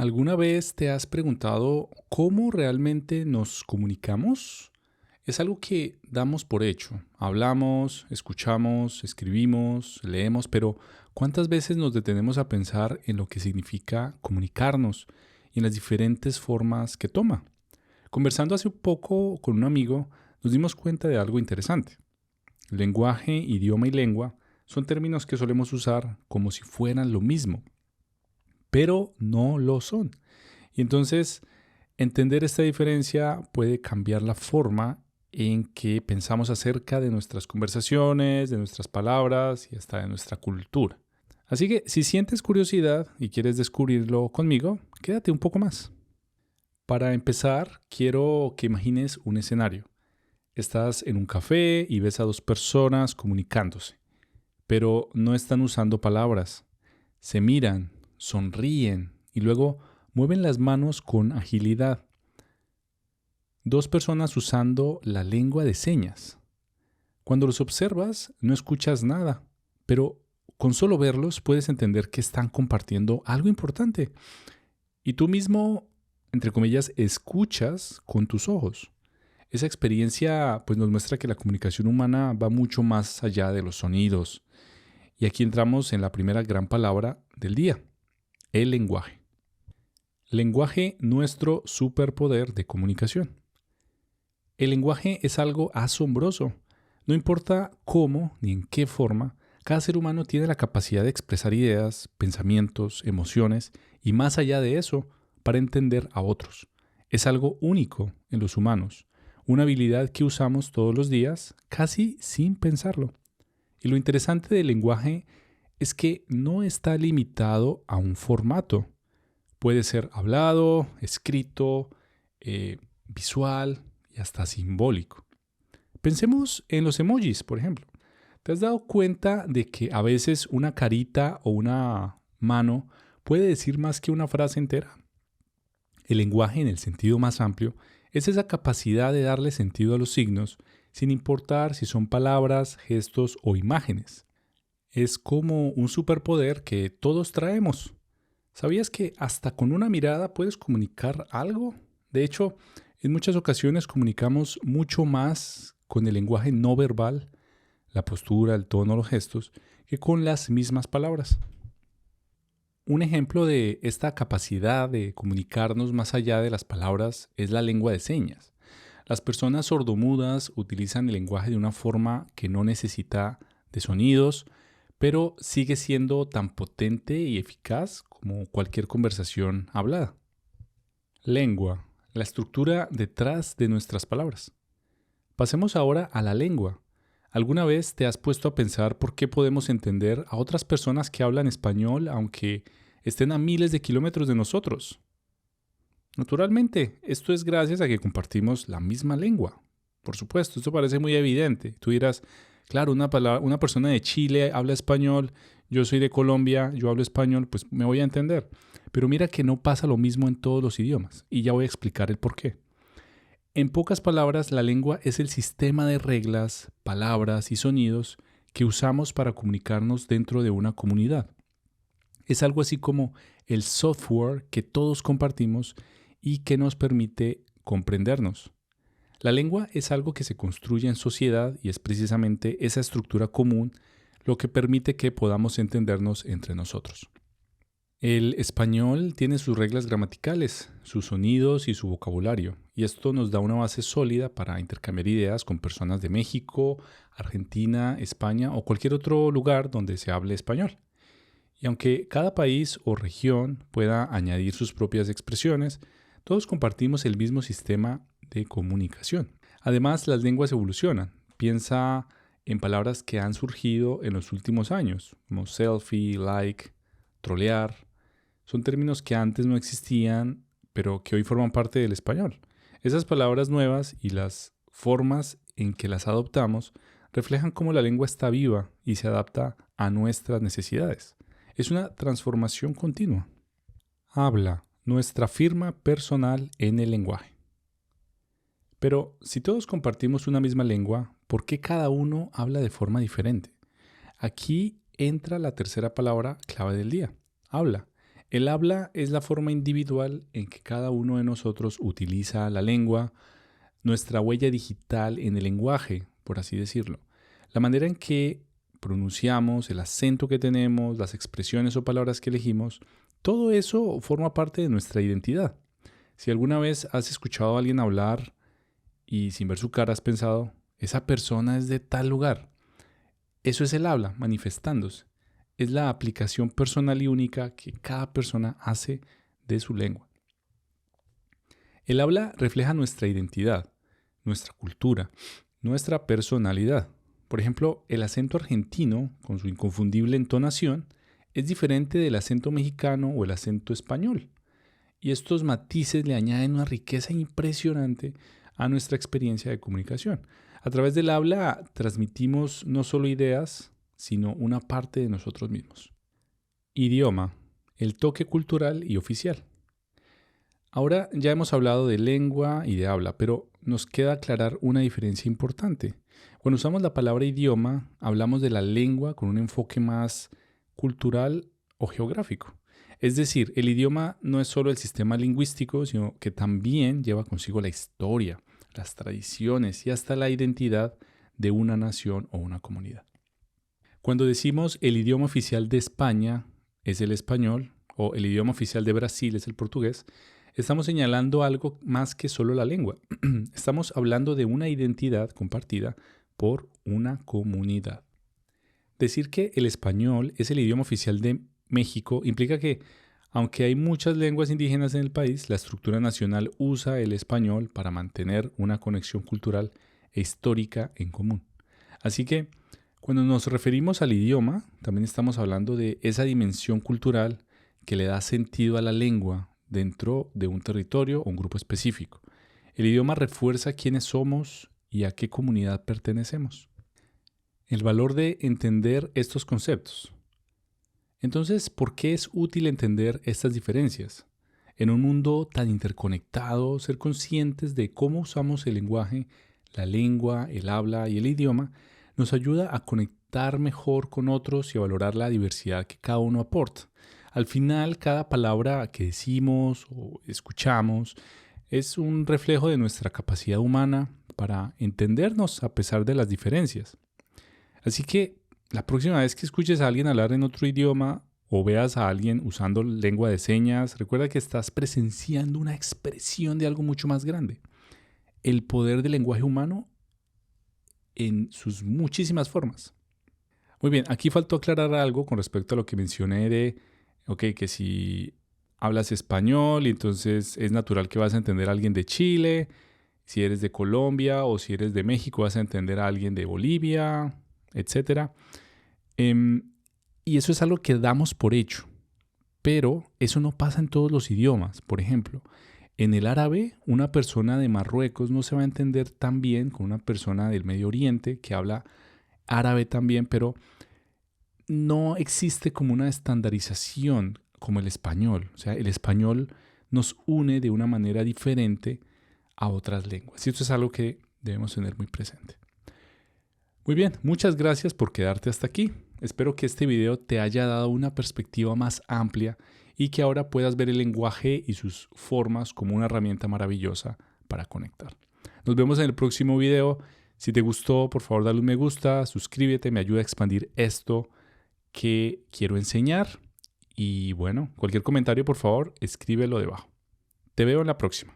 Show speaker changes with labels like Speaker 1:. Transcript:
Speaker 1: ¿Alguna vez te has preguntado cómo realmente nos comunicamos? Es algo que damos por hecho. Hablamos, escuchamos, escribimos, leemos, pero ¿cuántas veces nos detenemos a pensar en lo que significa comunicarnos y en las diferentes formas que toma? Conversando hace un poco con un amigo, nos dimos cuenta de algo interesante. Lenguaje, idioma y lengua son términos que solemos usar como si fueran lo mismo, pero no lo son. Y entonces, entender esta diferencia puede cambiar la forma en que pensamos acerca de nuestras conversaciones, de nuestras palabras y hasta de nuestra cultura. Así que si sientes curiosidad y quieres descubrirlo conmigo, quédate un poco más. Para empezar, quiero que imagines un escenario. Estás en un café y ves a dos personas comunicándose, pero no están usando palabras. Se miran, sonríen y luego mueven las manos con agilidad. Dos personas usando la lengua de señas. Cuando los observas, no escuchas nada, pero con solo verlos puedes entender que están compartiendo algo importante. Y tú mismo, entre comillas, escuchas con tus ojos. Esa experiencia pues, nos muestra que la comunicación humana va mucho más allá de los sonidos. Y aquí entramos en la primera gran palabra del día, el lenguaje. Lenguaje, nuestro superpoder de comunicación. El lenguaje es algo asombroso. No importa cómo ni en qué forma, cada ser humano tiene la capacidad de expresar ideas, pensamientos, emociones y más allá de eso, para entender a otros. Es algo único en los humanos, una habilidad que usamos todos los días casi sin pensarlo. Y lo interesante del lenguaje es que no está limitado a un formato. Puede ser hablado, escrito, visual y hasta simbólico. Pensemos en los emojis, por ejemplo. ¿Te has dado cuenta de que a veces una carita o una mano puede decir más que una frase entera? El lenguaje, en el sentido más amplio, es esa capacidad de darle sentido a los signos sin importar si son palabras, gestos o imágenes. Es como un superpoder que todos traemos. ¿Sabías que hasta con una mirada puedes comunicar algo? De hecho, en muchas ocasiones comunicamos mucho más con el lenguaje no verbal, la postura, el tono, los gestos, que con las mismas palabras. Un ejemplo de esta capacidad de comunicarnos más allá de las palabras es la lengua de señas. Las personas sordomudas utilizan el lenguaje de una forma que no necesita de sonidos, pero sigue siendo tan potente y eficaz como cualquier conversación hablada. Lengua, la estructura detrás de nuestras palabras. Pasemos ahora a la lengua. ¿Alguna vez te has puesto a pensar por qué podemos entender a otras personas que hablan español aunque estén a miles de kilómetros de nosotros? Naturalmente, esto es gracias a que compartimos la misma lengua. Por supuesto, esto parece muy evidente. Tú dirás, claro, una persona de Chile habla español, yo soy de Colombia, yo hablo español, pues me voy a entender. Pero mira que no pasa lo mismo en todos los idiomas, y ya voy a explicar el por qué. En pocas palabras, la lengua es el sistema de reglas, palabras y sonidos que usamos para comunicarnos dentro de una comunidad. Es algo así como el software que todos compartimos y que nos permite comprendernos. La lengua es algo que se construye en sociedad y es precisamente esa estructura común lo que permite que podamos entendernos entre nosotros. El español tiene sus reglas gramaticales, sus sonidos y su vocabulario, y esto nos da una base sólida para intercambiar ideas con personas de México, Argentina, España o cualquier otro lugar donde se hable español. Y aunque cada país o región pueda añadir sus propias expresiones, todos compartimos el mismo sistema de comunicación. Además, las lenguas evolucionan. Piensa en palabras que han surgido en los últimos años, como selfie, like, trolear. Son términos que antes no existían, pero que hoy forman parte del español. Esas palabras nuevas y las formas en que las adoptamos reflejan cómo la lengua está viva y se adapta a nuestras necesidades. Es una transformación continua. Habla, nuestra firma personal en el lenguaje. Pero si todos compartimos una misma lengua, ¿por qué cada uno habla de forma diferente? Aquí entra la tercera palabra clave del día, habla. El habla es la forma individual en que cada uno de nosotros utiliza la lengua, nuestra huella digital en el lenguaje, por así decirlo. La manera en que pronunciamos, el acento que tenemos, las expresiones o palabras que elegimos, todo eso forma parte de nuestra identidad. Si alguna vez has escuchado a alguien hablar y sin ver su cara has pensado, esa persona es de tal lugar, eso es el habla manifestándose. Es la aplicación personal y única que cada persona hace de su lengua. El habla refleja nuestra identidad, nuestra cultura, nuestra personalidad. Por ejemplo, el acento argentino, con su inconfundible entonación, es diferente del acento mexicano o el acento español. Y estos matices le añaden una riqueza impresionante a nuestra experiencia de comunicación. A través del habla transmitimos no solo ideas, sino una parte de nosotros mismos. Idioma, el toque cultural y oficial. Ahora ya hemos hablado de lengua y de habla, pero nos queda aclarar una diferencia importante. Cuando usamos la palabra idioma, hablamos de la lengua con un enfoque más cultural o geográfico. Es decir, el idioma no es solo el sistema lingüístico, sino que también lleva consigo la historia, las tradiciones y hasta la identidad de una nación o una comunidad. Cuando decimos el idioma oficial de España es el español o el idioma oficial de Brasil es el portugués, estamos señalando algo más que solo la lengua. Estamos hablando de una identidad compartida por una comunidad. Decir que el español es el idioma oficial de México implica que, aunque hay muchas lenguas indígenas en el país, la estructura nacional usa el español para mantener una conexión cultural e histórica en común. Así que, cuando nos referimos al idioma, también estamos hablando de esa dimensión cultural que le da sentido a la lengua dentro de un territorio o un grupo específico. El idioma refuerza quiénes somos y a qué comunidad pertenecemos. El valor de entender estos conceptos. Entonces, ¿por qué es útil entender estas diferencias? En un mundo tan interconectado, ser conscientes de cómo usamos el lenguaje, la lengua, el habla y el idioma nos ayuda a conectar mejor con otros y a valorar la diversidad que cada uno aporta. Al final, cada palabra que decimos o escuchamos es un reflejo de nuestra capacidad humana para entendernos a pesar de las diferencias. Así que la próxima vez que escuches a alguien hablar en otro idioma o veas a alguien usando lengua de señas, recuerda que estás presenciando una expresión de algo mucho más grande. El poder del lenguaje humano en sus muchísimas formas. Muy bien, aquí faltó aclarar algo con respecto a lo que mencioné de, que si hablas español y entonces es natural que vas a entender a alguien de Chile, si eres de Colombia o si eres de México vas a entender a alguien de Bolivia, etc. Y eso es algo que damos por hecho, pero eso no pasa en todos los idiomas. Por ejemplo, en el árabe, una persona de Marruecos no se va a entender tan bien con una persona del Medio Oriente que habla árabe también, pero no existe como una estandarización como el español. O sea, el español nos une de una manera diferente a otras lenguas. Y esto es algo que debemos tener muy presente. Muy bien, muchas gracias por quedarte hasta aquí. Espero que este video te haya dado una perspectiva más amplia y que ahora puedas ver el lenguaje y sus formas como una herramienta maravillosa para conectar. Nos vemos en el próximo video. Si te gustó, por favor dale un me gusta, suscríbete, me ayuda a expandir esto que quiero enseñar. Y bueno, cualquier comentario, por favor, escríbelo debajo. Te veo en la próxima.